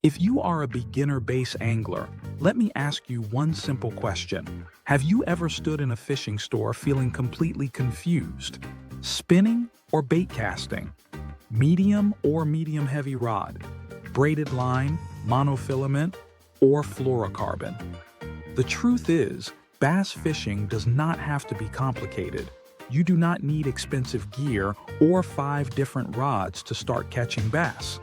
If you are a beginner bass angler, let me ask you one simple question. Have you ever stood in a fishing store feeling completely confused? Spinning or bait casting? Medium or medium heavy rod? Braided line, monofilament, or fluorocarbon? The truth is, bass fishing does not have to be complicated. You do not need expensive gear or 5 different rods to start catching bass.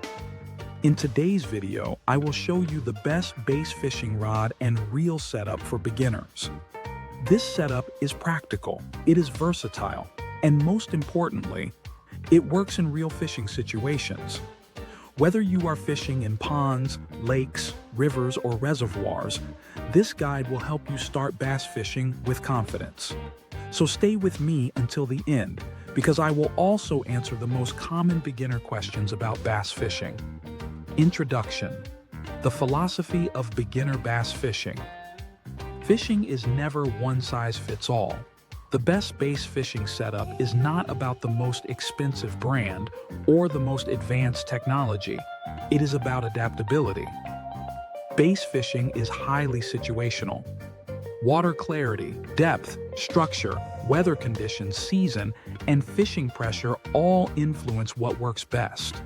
In today's video, I will show you the best bass fishing rod and reel setup for beginners. This setup is practical, it is versatile, and most importantly, it works in real fishing situations. Whether you are fishing in ponds, lakes, rivers, or reservoirs, this guide will help you start bass fishing with confidence. So stay with me until the end, because I will also answer the most common beginner questions about bass fishing. Introduction: the philosophy of beginner bass fishing. Fishing is never one size fits all. The best bass fishing setup is not about the most expensive brand or the most advanced technology. It is about adaptability. Bass fishing is highly situational. Water clarity, depth, structure, weather conditions, season, and fishing pressure all influence what works best.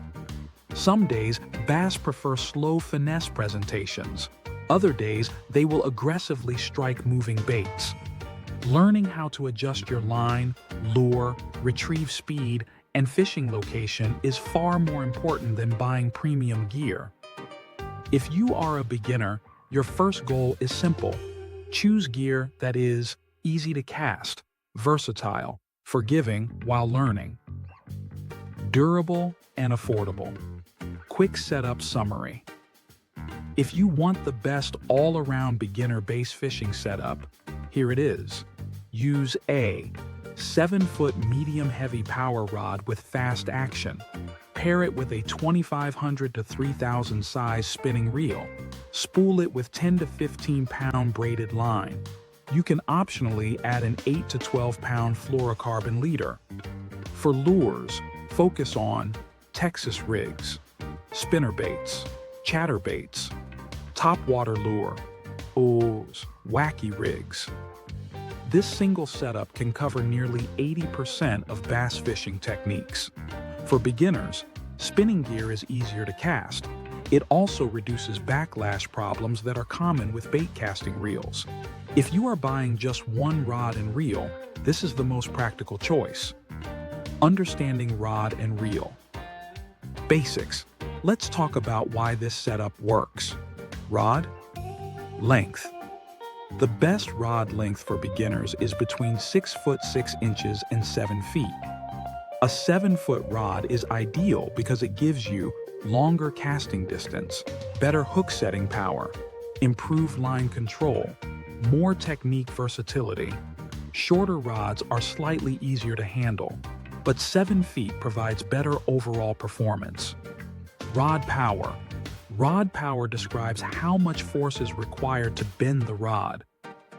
Some days, bass prefer slow finesse presentations. Other days, they will aggressively strike moving baits. Learning how to adjust your line, lure, retrieve speed, and fishing location is far more important than buying premium gear. If you are a beginner, your first goal is simple. Choose gear that is easy to cast, versatile, forgiving while learning, durable, and affordable. Quick setup summary. If you want the best all-around beginner bass fishing setup, here it is. Use a 7-foot medium-heavy power rod with fast action. Pair it with a 2,500 to 3,000 size spinning reel. Spool it with 10 to 15 pound braided line. You can optionally add an 8 to 12 pound fluorocarbon leader. For lures, focus on Texas rigs, spinnerbaits, chatterbaits, topwater lure, oohs, wacky rigs. This single setup can cover nearly 80% of bass fishing techniques. For beginners, spinning gear is easier to cast. It also reduces backlash problems that are common with bait casting reels. If you are buying just one rod and reel, this is the most practical choice. Understanding rod and reel. Basics. Let's talk about why this setup works. Rod. Length. The best rod length for beginners is between 6 foot 6 inches and 7 feet. A 7-foot rod is ideal because it gives you longer casting distance, better hook setting power, improved line control, more technique versatility. Shorter rods are slightly easier to handle, but 7 feet provides better overall performance. Rod power. Rod power describes how much force is required to bend the rod.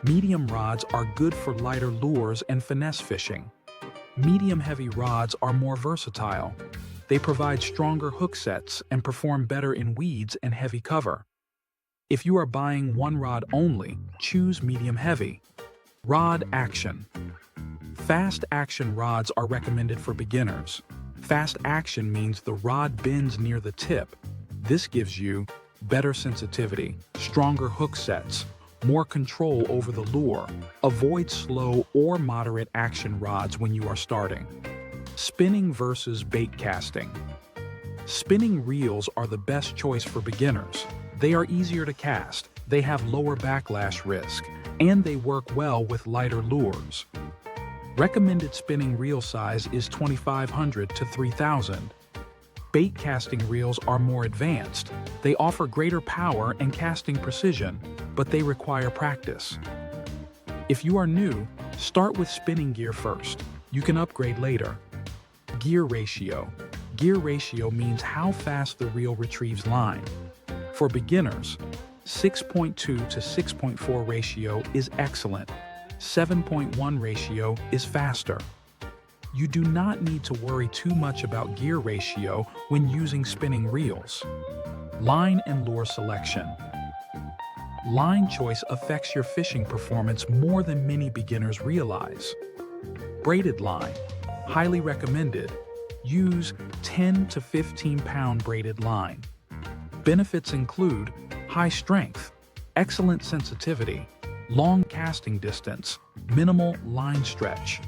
Medium rods are good for lighter lures and finesse fishing. Medium-heavy rods are more versatile. They provide stronger hook sets and perform better in weeds and heavy cover. If you are buying one rod only, choose medium-heavy. Rod action. Fast action rods are recommended for beginners. Fast action means the rod bends near the tip. This gives you better sensitivity, stronger hook sets, more control over the lure. Avoid slow or moderate action rods when you are starting. Spinning versus bait casting. Spinning reels are the best choice for beginners. They are easier to cast, they have lower backlash risk, and they work well with lighter lures. Recommended spinning reel size is 2,500 to 3,000. Bait casting reels are more advanced. They offer greater power and casting precision, but they require practice. If you are new, start with spinning gear first. You can upgrade later. Gear ratio. Gear ratio means how fast the reel retrieves line. For beginners, 6.2 to 6.4 ratio is excellent. 7.1 ratio is faster. You do not need to worry too much about gear ratio when using spinning reels. Line and lure selection. Line choice affects your fishing performance more than many beginners realize. Braided line. Highly recommended. Use 10 to 15 pound braided line. Benefits include high strength, excellent sensitivity, long casting distance, minimal line stretch.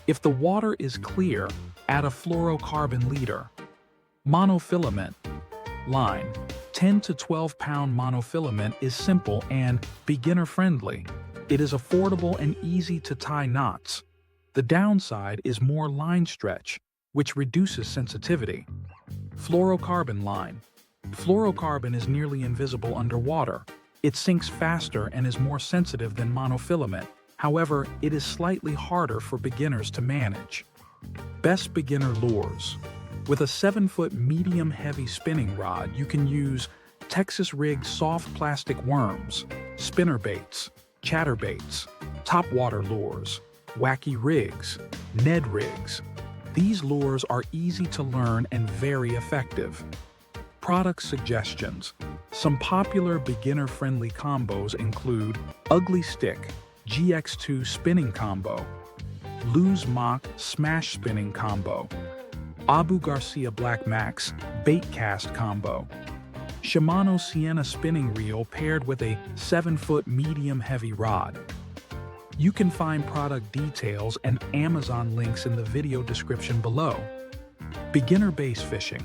If the water is clear, add a fluorocarbon leader. Monofilament line. 10 to 12 pound monofilament is simple and beginner-friendly. It is affordable and easy to tie knots. The downside is more line stretch, which reduces sensitivity. Fluorocarbon line. Fluorocarbon is nearly invisible underwater. It sinks faster and is more sensitive than monofilament. However, it is slightly harder for beginners to manage. Best beginner lures. With a 7-foot medium-heavy spinning rod, you can use Texas-rigged soft plastic worms, spinnerbaits, chatterbaits, topwater lures, wacky rigs, Ned rigs. These lures are easy to learn and very effective. Product suggestions. Some popular beginner-friendly combos include Ugly Stick GX2 Spinning Combo, Lose Mock Smash Spinning Combo, Abu Garcia Black Max Baitcast Combo, Shimano Sienna Spinning Reel paired with a 7-foot medium-heavy rod. You can find product details and Amazon links in the video description below. Beginner bass fishing.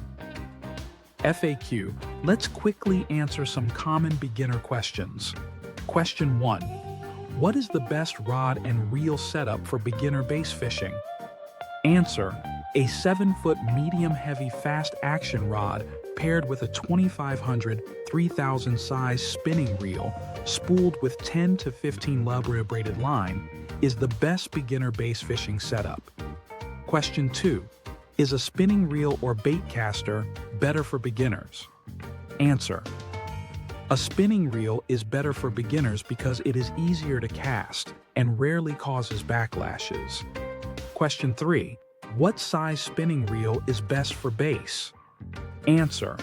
FAQ. Let's quickly answer some common beginner questions. Question 1. What is the best rod and reel setup for beginner bass fishing? Answer. A 7-foot medium-heavy fast-action rod paired with a 2500-3000 size spinning reel spooled with 10 to 15 lubra braided line is the best beginner bass fishing setup. Question 2. Is a spinning reel or bait caster better for beginners? Answer. A spinning reel is better for beginners because it is easier to cast and rarely causes backlashes. Question 3. What size spinning reel is best for bass? Answer.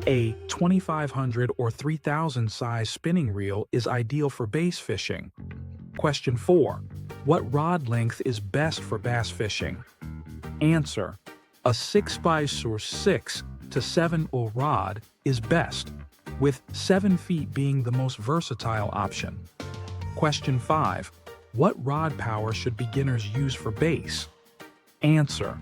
A 2500 or 3000 size spinning reel is ideal for bass fishing. Question 4. What rod length is best for bass fishing? Answer. A 6x6 to 7 rod is best, with 7 feet being the most versatile option. Question 5. What rod power should beginners use for bass? Answer.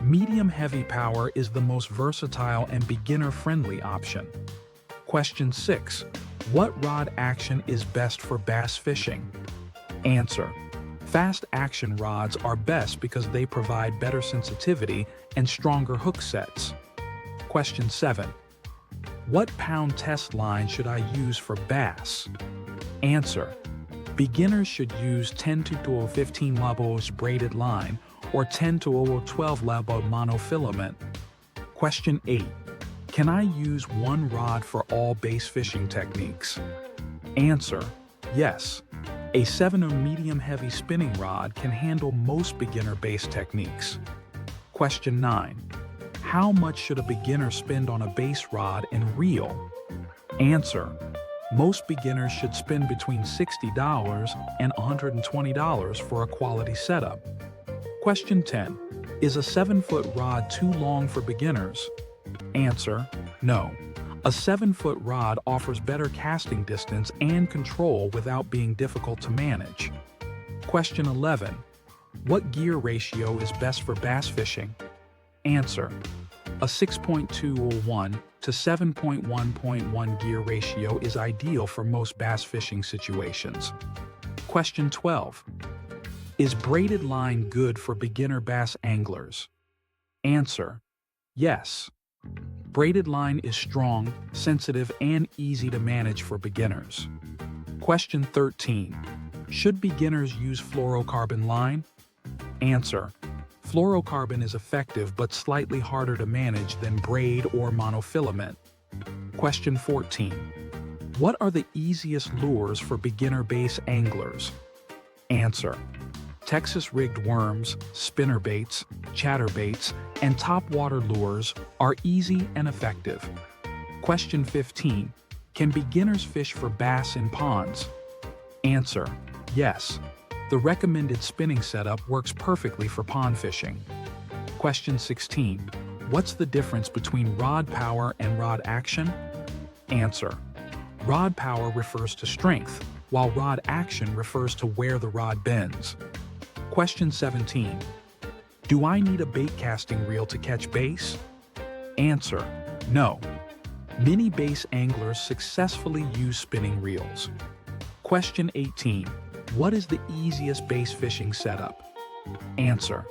Medium heavy power is the most versatile and beginner-friendly option. Question 6. What rod action is best for bass fishing? Answer. Fast action rods are best because they provide better sensitivity and stronger hook sets. Question 7. What pound test line should I use for bass? Answer. Beginners should use 10 to 15 lubos braided line or 10 to 12 labo monofilament. Question 8. Can I use one rod for all bass fishing techniques? Answer. Yes. A 7 medium-heavy spinning rod can handle most beginner bass techniques. Question 9. How much should a beginner spend on a bass rod and reel? Answer. Most beginners should spend between $60 and $120 for a quality setup. Question 10. Is a 7-foot rod too long for beginners? Answer. No. A 7-foot rod offers better casting distance and control without being difficult to manage. Question 11. What gear ratio is best for bass fishing? Answer. A 6.2:1 to 7.1:1 gear ratio is ideal for most bass fishing situations. Question 12. Is braided line good for beginner bass anglers? Answer. Yes. Braided line is strong, sensitive, and easy to manage for beginners. Question 13. Should beginners use fluorocarbon line? Answer. Fluorocarbon is effective but slightly harder to manage than braid or monofilament. Question 14. What are the easiest lures for beginner bass anglers? Answer. Texas-rigged worms, spinnerbaits, chatterbaits, and topwater lures are easy and effective. Question 15. Can beginners fish for bass in ponds? Answer: yes. The recommended spinning setup works perfectly for pond fishing. Question 16. What's the difference between rod power and rod action? Answer: rod power refers to strength, while rod action refers to where the rod bends. Question 17. Do I need a bait casting reel to catch bass? Answer: no. Many bass anglers successfully use spinning reels. Question 18. What is the easiest bass fishing setup? Answer: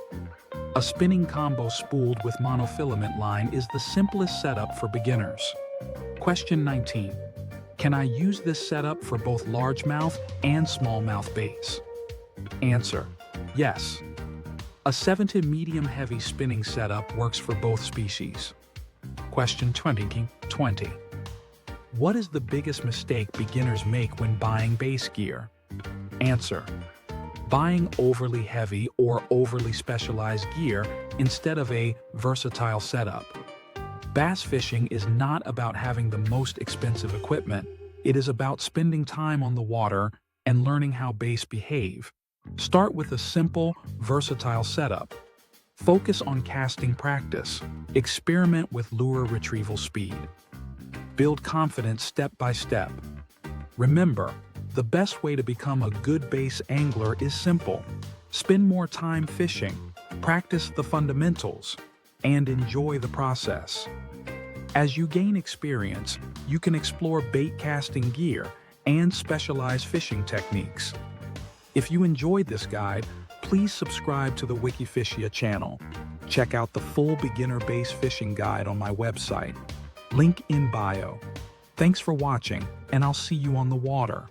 a spinning combo spooled with monofilament line is the simplest setup for beginners. Question 19. Can I use this setup for both largemouth and smallmouth bass? Answer: yes. A 7 to medium heavy spinning setup works for both species. Question 20. What is the biggest mistake beginners make when buying bass gear? Answer: buying overly heavy or overly specialized gear instead of a versatile setup. Bass fishing is not about having the most expensive equipment. It is about spending time on the water and learning how bass behave. Start with a simple, versatile setup. Focus on casting practice. Experiment with lure retrieval speed. Build confidence step by step. Remember, the best way to become a good bass angler is simple. Spend more time fishing, practice the fundamentals, and enjoy the process. As you gain experience, you can explore bait casting gear and specialized fishing techniques. If you enjoyed this guide, please subscribe to the Wikifishia channel. Check out the full beginner bass fishing guide on my website. Link in bio. Thanks for watching, and I'll see you on the water.